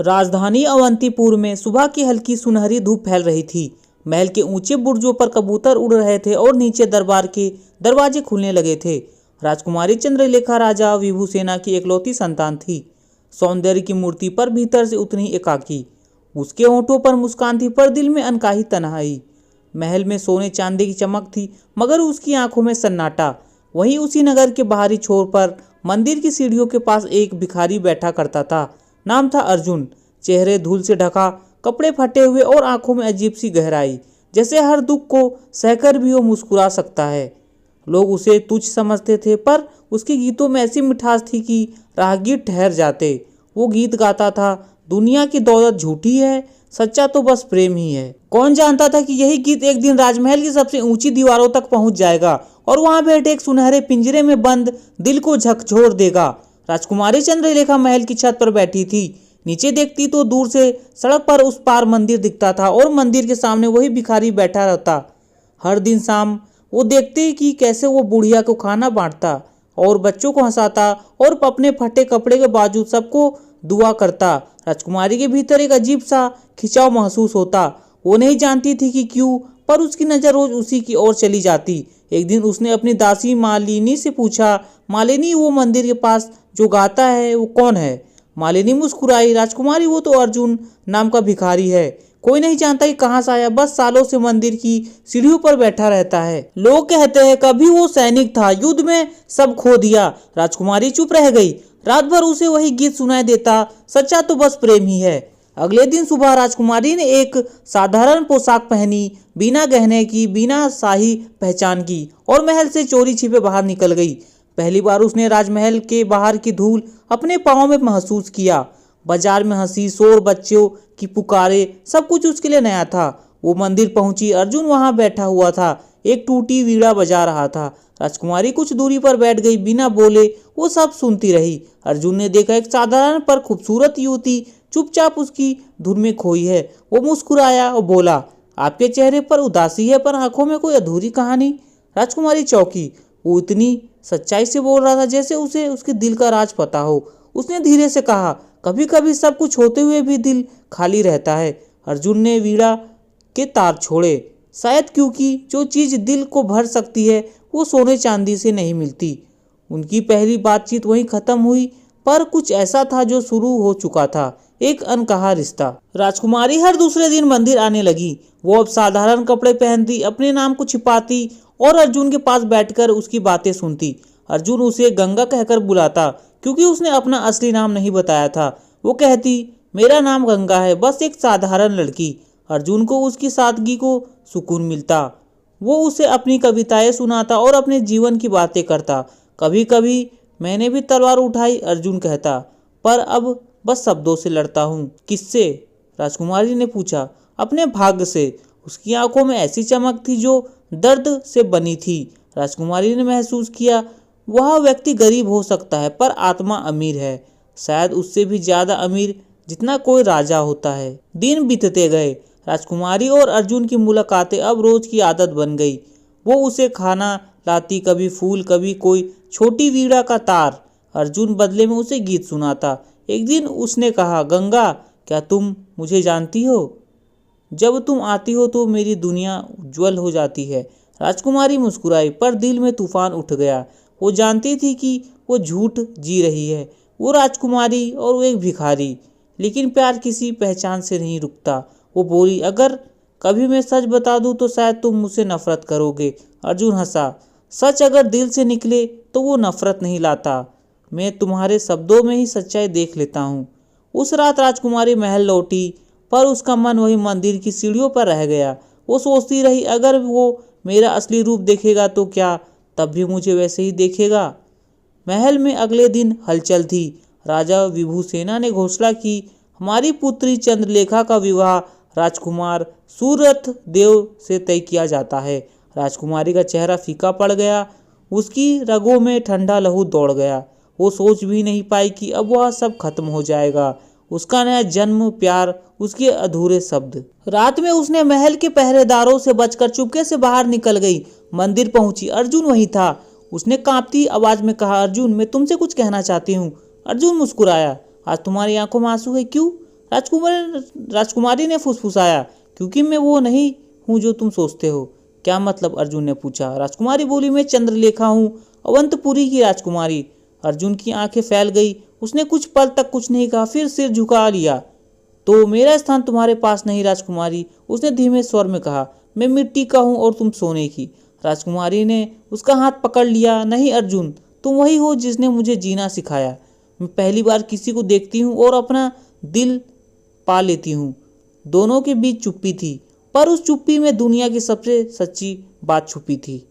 राजधानी अवंतीपुर में सुबह की हल्की सुनहरी धूप फैल रही थी। महल के ऊंचे बुर्जों पर कबूतर उड़ रहे थे और नीचे दरबार के दरवाजे खुलने लगे थे। राजकुमारी चंद्रलेखा राजा विभूसेना की इकलौती संतान थी। सौंदर्य की मूर्ति पर भीतर से उतनी एकाकी। उसके होंठों पर मुस्कान थी पर दिल में अनकाही तन्हाई। महल में सोने चांदी की चमक थी मगर उसकी आंखों में सन्नाटा। वहीं उसी नगर के बाहरी छोर पर मंदिर की सीढ़ियों के पास एक भिखारी बैठा करता था। नाम था अर्जुन। चेहरे धूल से ढका, कपड़े फटे हुए और आंखों में अजीब सी गहराई, जैसे हर दुख को सहकर भी वो मुस्कुरा सकता है। लोग उसे तुच्छ समझते थे पर उसके गीतों में ऐसी मिठास थी कि राहगीर ठहर जाते। वो गीत गाता था, दुनिया की दौलत झूठी है, सच्चा तो बस प्रेम ही है। कौन जानता था कि यही गीत एक दिन राजमहल की सबसे ऊंची दीवारों तक पहुंच जाएगा और वहां बैठे एक सुनहरे पिंजरे में बंद दिल को झकझोर देगा। राजकुमारी चंद्रलेखा महल की छत पर बैठी थी। नीचे देखती तो दूर से सड़क पर उस पार मंदिर दिखता था और मंदिर के सामने वही भिखारी बैठा रहता। हर दिन शाम वो देखती कि कैसे वो बुढ़िया को खाना बांटता और बच्चों को हंसाता और अपने फटे कपड़े के बावजूद सबको दुआ करता। राजकुमारी के भीतर एक अजीब सा खिंचाव महसूस होता। वो नहीं जानती थी कि क्यों, पर उसकी नजर रोज उसी की ओर चली जाती। एक दिन उसने अपनी दासी मालिनी से पूछा, मालिनी, वो मंदिर के पास जो गाता है वो कौन है? मालिनी मुस्कुराई, राजकुमारी, वो तो अर्जुन नाम का भिखारी है। कोई नहीं जानता कि कहाँ से आया, बस सालों से मंदिर की सीढ़ियों पर बैठा रहता है। लोग कहते हैं कभी वो सैनिक था, युद्ध में सब खो दिया। राजकुमारी चुप रह गई। रात भर उसे वही गीत सुनाई देता, सच्चा तो बस प्रेम ही है। अगले दिन सुबह राजकुमारी ने एक साधारण पोशाक पहनी, बिना गहने की, बिना शाही पहचान की, और महल से चोरी छिपे बाहर निकल गई। पहली बार उसने राजमहल के बाहर की धूल अपने पांव में महसूस किया। बाजार में हंसी, शोर, बच्चों की पुकारे, सब कुछ उसके लिए नया था। वो मंदिर पहुंची। अर्जुन वहां बैठा हुआ था, एक टूटी वीणा बजा रहा था। राजकुमारी कुछ दूरी पर बैठ गई, बिना बोले वो सब सुनती रही। अर्जुन ने देखा एक साधारण पर खूबसूरत युवती चुपचाप उसकी धुन में खोई है। वो मुस्कुराया और बोला, आपके चेहरे पर उदासी है पर आंखों में कोई अधूरी कहानी। राजकुमारी चौंकी। वो इतनी सच्चाई से बोल रहा था जैसे उसे उसके दिल का राज पता हो। उसने धीरे से कहा, कभी कभी सब कुछ होते हुए भी दिल खाली रहता है। अर्जुन ने वीणा के तार छोड़े, शायद क्योंकि जो चीज दिल को भर सकती है वो सोने चांदी से नहीं मिलती। उनकी पहली बातचीत वहीं खत्म हुई, पर कुछ ऐसा था जो शुरू हो चुका था, एक अनकहा रिश्ता। राजकुमारी हर दूसरे दिन मंदिर आने लगी। वो अब साधारण कपड़े पहनती, अपने नाम को छिपाती और अर्जुन के पास बैठकर उसकी बातें सुनती। अर्जुन उसे गंगा कहकर बुलाता क्योंकि उसने अपना असली नाम नहीं बताया था। वो कहती, मेरा नाम गंगा है, बस एक साधारण लड़की। अर्जुन को उसकी सादगी को सुकून मिलता। वो उसे अपनी कविताएं सुनाता और अपने जीवन की बातें करता। कभी कभी मैंने भी तलवार उठाई, अर्जुन कहता, पर अब बस शब्दों से लड़ता हूँ। किससे? राजकुमारी ने पूछा। अपने भाग्य से। उसकी आंखों में ऐसी चमक थी जो दर्द से बनी थी। राजकुमारी ने महसूस किया, वह व्यक्ति गरीब हो सकता है पर आत्मा अमीर है, शायद उससे भी ज्यादा अमीर जितना कोई राजा होता है। दिन बीतते गए। राजकुमारी और अर्जुन की मुलाकातें अब रोज की आदत बन गई। वो उसे खाना लाती, कभी फूल, कभी कोई छोटी वीणा का तार। अर्जुन बदले में उसे गीत सुनाता। एक दिन उसने कहा, गंगा, क्या तुम मुझे जानती हो? जब तुम आती हो तो मेरी दुनिया उज्जवल हो जाती है। राजकुमारी मुस्कुराई पर दिल में तूफान उठ गया। वो जानती थी कि वो झूठ जी रही है। वो राजकुमारी और वो एक भिखारी, लेकिन प्यार किसी पहचान से नहीं रुकता। वो बोली, अगर कभी मैं सच बता दूं तो शायद तुम मुझसे नफरत करोगे। अर्जुन हंसा। सच अगर दिल से निकले तो वो नफरत नहीं लाता। मैं तुम्हारे शब्दों में ही सच्चाई देख लेता हूँ। उस रात राजकुमारी महल लौटी पर उसका मन वही मंदिर की सीढ़ियों पर रह गया। वो सोचती रही, अगर वो मेरा असली रूप देखेगा तो क्या तब भी मुझे वैसे ही देखेगा? महल में अगले दिन हलचल थी। राजा विभूसेना ने घोषणा की, हमारी पुत्री चंद्रलेखा का विवाह राजकुमार सूरथ देव से तय किया जाता है। राजकुमारी का चेहरा फीका पड़ गया। उसकी रगों में ठंडा लहू दौड़ गया। वो सोच भी नहीं पाई कि अब वह सब खत्म हो जाएगा। उसका नया जन्म, प्यार, उसके अधूरे शब्द। रात में उसने महल के पहरेदारों से बचकर चुपके से बाहर निकल गई। मंदिर पहुंची। अर्जुन वहीं था। उसने कांपती आवाज में कहा, अर्जुन, मैं तुमसे कुछ कहना चाहती हूँ। अर्जुन मुस्कुराया। आज तुम्हारी आंखों में आंसू है, क्यों? राजकुमारी ने फुसफुसाया, क्योंकि मैं वो नहीं हूँ जो तुम सोचते हो। क्या मतलब? अर्जुन ने पूछा। राजकुमारी बोली, मैं चंद्रलेखा हूँ, अवंतपुरी की राजकुमारी। अर्जुन की आंखें फैल गई। उसने कुछ पल तक कुछ नहीं कहा, फिर सिर झुका लिया। तो मेरा स्थान तुम्हारे पास नहीं राजकुमारी, उसने धीमे स्वर में कहा। मैं मिट्टी का हूँ और तुम सोने की। राजकुमारी ने उसका हाथ पकड़ लिया। नहीं अर्जुन, तुम वही हो जिसने मुझे जीना सिखाया। मैं पहली बार किसी को देखती हूँ और अपना दिल पा लेती हूँ। दोनों के बीच चुप्पी थी, पर उस चुप्पी में दुनिया की सबसे सच्ची बात छुपी थी।